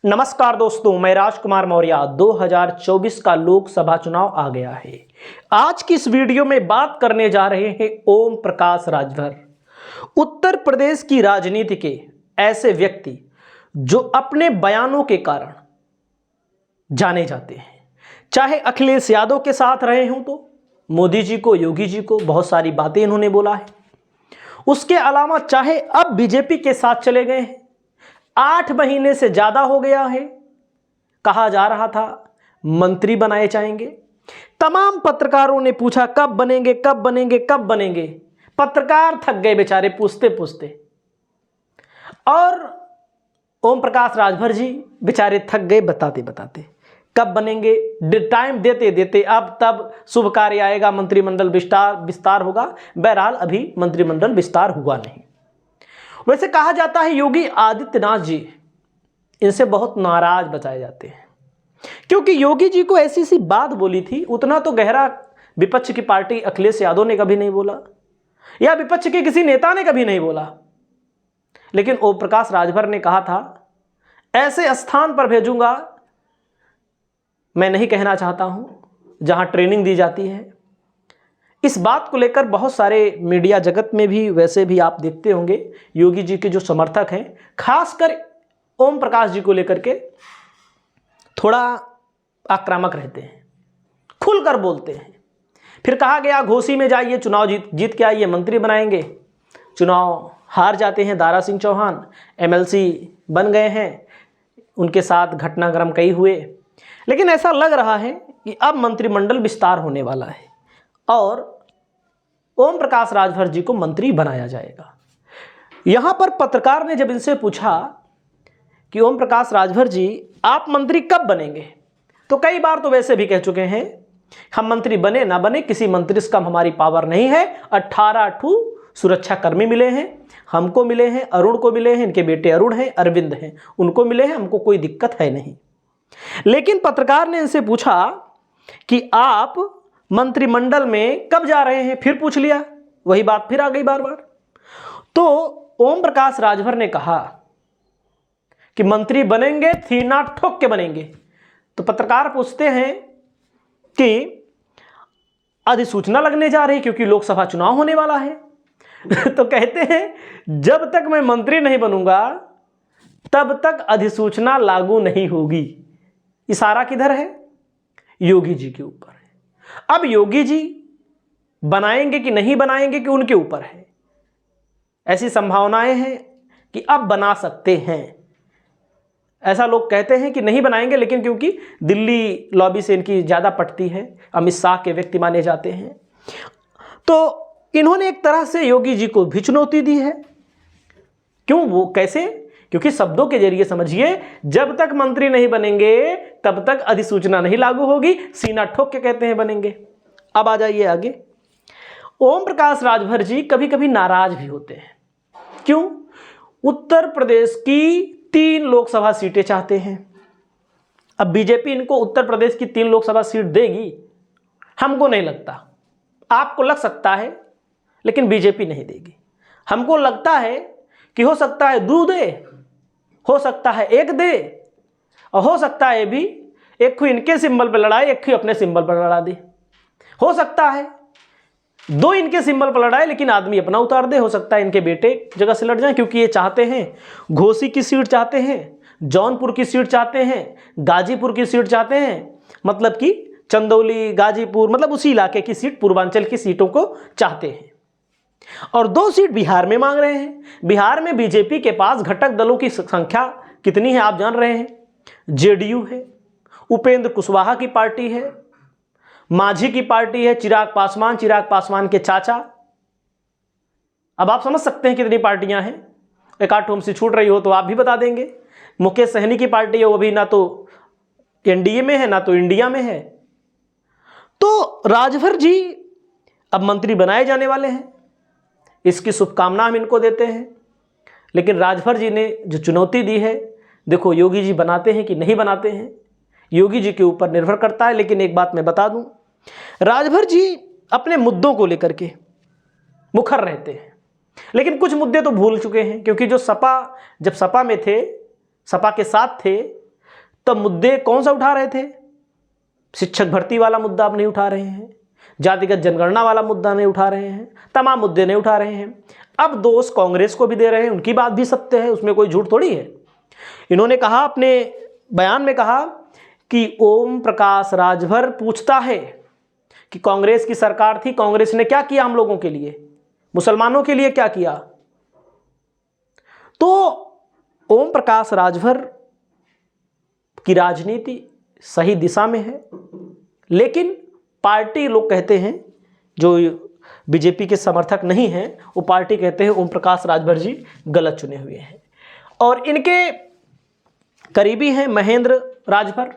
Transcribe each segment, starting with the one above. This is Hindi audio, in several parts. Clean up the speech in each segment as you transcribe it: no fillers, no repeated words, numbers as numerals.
नमस्कार दोस्तों, मैं राजकुमार मौर्य। 2024 का लोकसभा चुनाव आ गया है। आज की इस वीडियो में बात करने जा रहे हैं ओम प्रकाश राजभर, उत्तर प्रदेश की राजनीति के ऐसे व्यक्ति जो अपने बयानों के कारण जाने जाते हैं। चाहे अखिलेश यादव के साथ रहे हों, तो मोदी जी को, योगी जी को बहुत सारी बातें इन्होंने बोला है। उसके अलावा चाहे अब बीजेपी के साथ चले गए हैं, 8 महीने से ज्यादा हो गया है, कहा जा रहा था मंत्री बनाए जाएंगे। तमाम पत्रकारों ने पूछा कब बनेंगे, कब बनेंगे, कब बनेंगे। पत्रकार थक गए बेचारे पूछते पूछते, और ओम प्रकाश राजभर जी बेचारे थक गए बताते बताते। कब बनेंगे, टाइम देते देते अब तब शुभ कार्य आएगा, मंत्रिमंडल विस्तार होगा। बहरहाल अभी मंत्रिमंडल विस्तार हुआ नहीं। वैसे कहा जाता है योगी आदित्यनाथ जी इनसे बहुत नाराज बताए जाते हैं, क्योंकि योगी जी को ऐसी सी बात बोली थी, उतना तो गहरा विपक्ष की पार्टी अखिलेश यादव ने कभी नहीं बोला, या विपक्ष के किसी नेता ने कभी नहीं बोला। लेकिन ओम प्रकाश राजभर ने कहा था, ऐसे स्थान पर भेजूंगा, मैं नहीं कहना चाहता हूं, जहां ट्रेनिंग दी जाती है। इस बात को लेकर बहुत सारे मीडिया जगत में भी, वैसे भी आप देखते होंगे, योगी जी के जो समर्थक हैं, खासकर ओम प्रकाश जी को लेकर के थोड़ा आक्रामक रहते हैं, खुलकर बोलते हैं। फिर कहा गया घोसी में जाइए, चुनाव जीत के आइए, मंत्री बनाएंगे। चुनाव हार जाते हैं। दारा सिंह चौहान एमएलसी बन गए हैं, उनके साथ घटनाक्रम कई हुए। लेकिन ऐसा लग रहा है कि अब मंत्रिमंडल विस्तार होने वाला है और ओम प्रकाश राजभर जी को मंत्री बनाया जाएगा। यहां पर पत्रकार ने जब इनसे पूछा कि ओम प्रकाश राजभर जी आप मंत्री कब बनेंगे, तो कई बार तो वैसे भी कह चुके हैं, हम मंत्री बने ना बने, किसी मंत्री से कम हमारी पावर नहीं है। 18 सुरक्षा कर्मी मिले हैं, हमको मिले हैं, अरुण को मिले हैं, इनके बेटे अरुण हैं, अरविंद हैं, उनको मिले हैं, हमको कोई दिक्कत है नहीं। लेकिन पत्रकार ने इनसे पूछा कि आप मंत्रिमंडल में कब जा रहे हैं, फिर पूछ लिया, वही बात फिर आ गई बार बार। तो ओम प्रकाश राजभर ने कहा कि मंत्री बनेंगे, सीना ठोक के बनेंगे। तो पत्रकार पूछते हैं कि अधिसूचना लगने जा रही, क्योंकि लोकसभा चुनाव होने वाला है। तो कहते हैं जब तक मैं मंत्री नहीं बनूंगा तब तक अधिसूचना लागू नहीं होगी। इशारा किधर है? योगी जी के ऊपर है। अब योगी जी बनाएंगे कि नहीं बनाएंगे कि उनके ऊपर है। ऐसी संभावनाएं हैं कि अब बना सकते हैं। ऐसा लोग कहते हैं कि नहीं बनाएंगे, लेकिन क्योंकि दिल्ली लॉबी से इनकी ज्यादा पटती है, अमित शाह के व्यक्ति माने जाते हैं, तो इन्होंने एक तरह से योगी जी को भी चुनौती दी है। क्यों, वो कैसे? क्योंकि शब्दों के जरिए समझिए, जब तक मंत्री नहीं बनेंगे तब तक अधिसूचना नहीं लागू होगी, सीना ठोक के कहते हैं बनेंगे। अब आ जाइए आगे। ओम प्रकाश राजभर जी कभी कभी नाराज भी होते हैं। क्यों? उत्तर प्रदेश की 3 लोकसभा सीटें चाहते हैं। अब बीजेपी इनको उत्तर प्रदेश की 3 लोकसभा सीट देगी, हमको नहीं लगता। आपको लग सकता है, लेकिन बीजेपी नहीं देगी। हमको लगता है कि हो सकता है 2 दे, हो सकता है 1 दे, और हो सकता है भी एक को इनके सिंबल पर लड़ाई, एक को अपने सिंबल पर लड़ा दे। हो सकता है 2 इनके सिंबल पर लड़ाई, लेकिन आदमी अपना उतार दे। हो सकता है इनके बेटे जगह से लड़ जाएं, क्योंकि ये चाहते हैं घोसी की सीट चाहते हैं, जौनपुर की सीट चाहते हैं, गाजीपुर की सीट चाहते हैं, मतलब कि चंदौली, गाजीपुर, मतलब उसी इलाके की सीट, पूर्वांचल की सीटों को चाहते हैं। और 2 सीट बिहार में मांग रहे हैं। बिहार में बीजेपी के पास घटक दलों की संख्या कितनी है आप जान रहे हैं। जेडीयू है, उपेंद्र कुशवाहा की पार्टी है, मांझी की पार्टी है, चिराग पासवान के चाचा। अब आप समझ सकते हैं कितनी पार्टियां हैं। एक आध हमसे छूट रही हो तो आप भी बता देंगे। मुकेश सहनी की पार्टी है, वो भी ना तो एनडीए में है ना तो इंडिया में है। तो राजभर जी अब मंत्री बनाए जाने वाले हैं, इसकी शुभकामना हम इनको देते हैं। लेकिन राजभर जी ने जो चुनौती दी है, देखो योगी जी बनाते हैं कि नहीं बनाते हैं, योगी जी के ऊपर निर्भर करता है। लेकिन एक बात मैं बता दूं, राजभर जी अपने मुद्दों को लेकर के मुखर रहते हैं, लेकिन कुछ मुद्दे तो भूल चुके हैं। क्योंकि जो जब सपा में थे, सपा के साथ थे, तब मुद्दे कौन सा उठा रहे थे? शिक्षक भर्ती वाला मुद्दा आप नहीं उठा रहे हैं, जातिगत जनगणना वाला मुद्दा नहीं उठा रहे हैं, तमाम मुद्दे नहीं उठा रहे हैं। अब दोष कांग्रेस को भी दे रहे हैं, उनकी बात भी सत्य है, उसमें कोई झूठ थोड़ी है। इन्होंने कहा, अपने बयान में कहा कि ओम प्रकाश राजभर पूछता है कि कांग्रेस की सरकार थी, कांग्रेस ने क्या किया हम लोगों के लिए, मुसलमानों के लिए क्या किया? तो ओम प्रकाश राजभर की राजनीति सही दिशा में है, लेकिन पार्टी लोग कहते हैं, जो बीजेपी के समर्थक नहीं हैं, वो पार्टी कहते हैं ओम प्रकाश राजभर जी गलत चुने हुए हैं। और इनके करीबी हैं महेंद्र राजभर,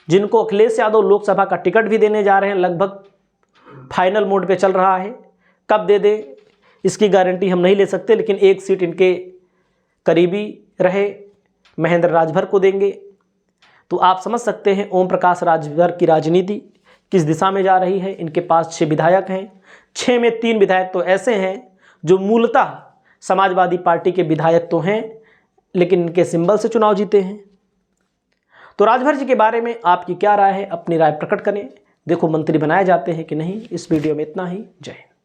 जिनको अखिलेश यादव लोकसभा का टिकट भी देने जा रहे हैं, लगभग फाइनल मोड पे चल रहा है। कब दे दे इसकी गारंटी हम नहीं ले सकते, लेकिन एक सीट इनके करीबी रहे महेंद्र राजभर को देंगे। तो आप समझ सकते हैं ओम प्रकाश राजभर की राजनीति किस दिशा में जा रही है। इनके पास 6 विधायक हैं, 6 में 3 विधायक तो ऐसे हैं जो मूलतः समाजवादी पार्टी के विधायक तो हैं, लेकिन इनके सिंबल से चुनाव जीते हैं। तो राजभर जी के बारे में आपकी क्या राय है? अपनी राय प्रकट करें। देखो मंत्री बनाए जाते हैं कि नहीं। इस वीडियो में इतना ही। जय हिंद।